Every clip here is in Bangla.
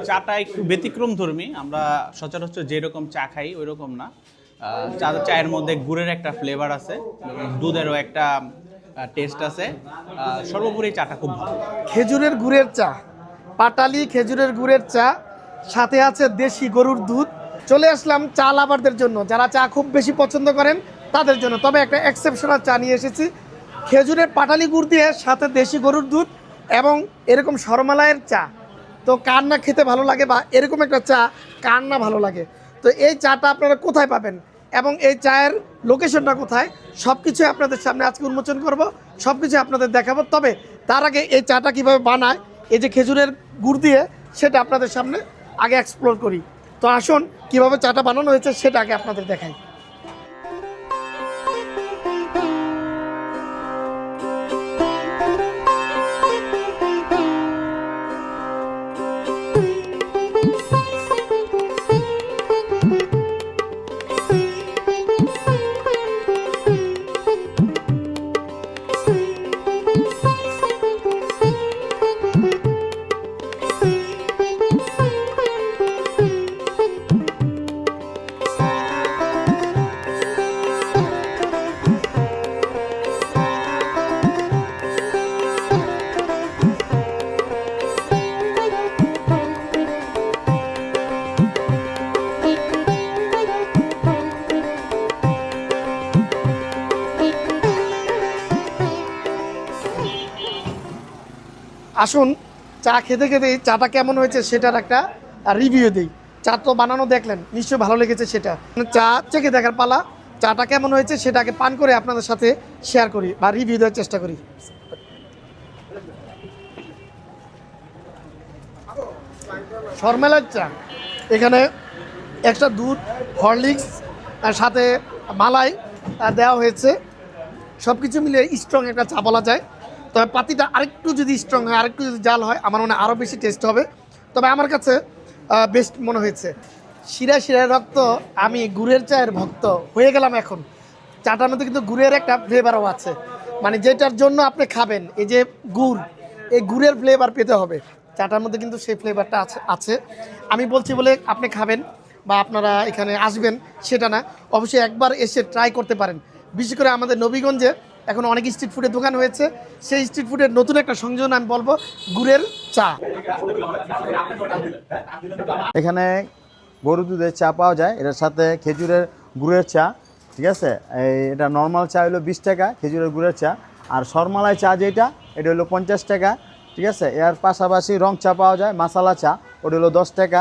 চাটা একটু ব্যতিক্রমধর্মী। আমরা সচরাচর যেরকম চা খাই ওই রকম না। চায়ের মধ্যে গুড়ের একটা ফ্লেভার আছে, দুধেরও একটা টেস্ট আছে। সর্বোপরি চাটা খুব ভালো। খেজুরের গুড়ের চা, পাটালি খেজুরের গুড়ের চা, সাথে আছে দেশি গরুর দুধ। চলে আসলাম চা লাভারদের জন্য, যারা চা খুব বেশি পছন্দ করেন তাদের জন্য। তবে একটা এক্সেপশনাল চা নিয়ে এসেছি, খেজুরের পাটালি গুড় দিয়ে সাথে দেশি গরুর দুধ এবং এরকম সরমালাইয়ের চা। তো কার না খেতে ভালো লাগে, বা এরকম একটা চা কার না ভালো লাগে। তো এই চাটা আপনারা কোথায় পাবেন এবং এই চায়ের লোকেশনটা কোথায়, সব কিছু আপনাদের সামনে আজকে উন্মোচন করব, সব কিছু আপনাদের দেখাবো। তবে তার আগে এই চাটা কীভাবে বানায়, এই যে খেজুরের গুড় দিয়ে, সেটা আপনাদের সামনে আগে এক্সপ্লোর করি। তো আসুন কীভাবে চাটা বানানো হয়েছে সেটা আগে আপনাদের দেখাই। আসুন চা খেতে খেতেই চাটা কেমন হয়েছে সেটার একটা রিভিউ দিই। চা তো বানানো দেখলেন, নিশ্চয়ই ভালো লেগেছে। সেটা চা চেখে দেখার পালা। চাটা কেমন হয়েছে সেটাকে পান করে আপনাদের সাথে শেয়ার করি বা রিভিউ দেওয়ার চেষ্টা করি। শর্মেলার চা, এখানে একটা দুধ, হরলিক্স আর সাথে মালাই দেওয়া হয়েছে। সব কিছু মিলে স্ট্রং একটা চা বলা যায়। তবে পাতিটা আরেকটু যদি স্ট্রং হয়, আরেকটু যদি জাল হয়, আমার মনে হয় আরও বেশি টেস্ট হবে। তবে আমার কাছে বেস্ট মনে হয়েছে। শিরা শিরায় রক্ত, আমি গুড়ের চায়ের ভক্ত হয়ে গেলাম এখন। চাটার মধ্যে কিন্তু গুড়ের একটা ফ্লেভারও আছে, মানে যেটার জন্য আপনি খাবেন, এই যে গুড়, এই গুড়ের ফ্লেভার পেতে হবে। চাটার মধ্যে কিন্তু সেই ফ্লেভারটা আছে। আমি বলছি বলে আপনি খাবেন বা আপনারা এখানে আসবেন সেটা না, অবশ্যই একবার এসে ট্রাই করতে পারেন। বিশেষ করে আমাদের নবীগঞ্জে এখন অনেক স্ট্রিট ফুডের দোকান হয়েছে, সেই স্ট্রিট ফুডের নতুন একটা সংযোজন আমি বলবো গুড়ের চা। এখানে গরু দুধের চা পাওয়া যায়, এটার সাথে খেজুরের গুড়ের চা, ঠিক আছে। এটা নর্মাল চা হলো 20 টাকা, খেজুরের গুড়ের চা। আর সরমালাই চা যেটা, এটা হলো 50 টাকা, ঠিক আছে। এর পাশাপাশি রং চা পাওয়া যায়, মশালা চা, ওটা হলো 10 টাকা।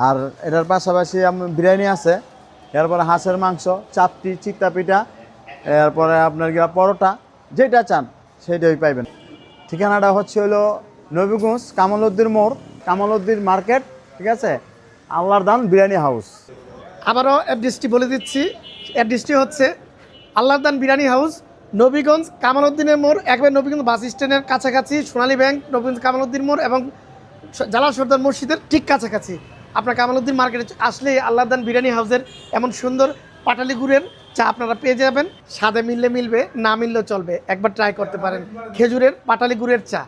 আর এটার পাশাপাশি বিরিয়ানি আছে, এরপরে হাঁসের মাংস, চাপটি, চিত্তা পিঠা, এরপরে আপনার গিয়া পরোটা, যেটা চান সেটাই পাইবেন। ঠিকানাটা হচ্ছে হলো নবীগঞ্জ কামালউদ্দিন মোড়, কামালউদ্দিন মার্কেট, ঠিক আছে, আল্লাহর দান বিরিয়ানি হাউস। আবারও অ্যাড্রেসটি বলে দিচ্ছি, অ্যাড্রেসটি হচ্ছে আল্লাহর দান বিরিয়ানি হাউস, নবীগঞ্জ কামালউদ্দিনের মোড়, একবার নবীগঞ্জ বাস স্ট্যান্ডের কাছাকাছি, সোনালী ব্যাংক, নবীগঞ্জ কামালউদ্দিন মোড় এবং জালাল সর্দার মসজিদের ঠিক কাছাকাছি। আপনার কামালউদ্দিন মার্কেটে আসলেই আল্লাহর দান বিরিয়ানি হাউসের এমন সুন্দর পাটালি গুড়ের চা আপনারা পেয়ে যাবেন। স্বাদে মিললে মিলবে, না মিললেও চলবে, একবার ট্রাই করতে পারেন খেজুরের পাটালি গুড়ের চা।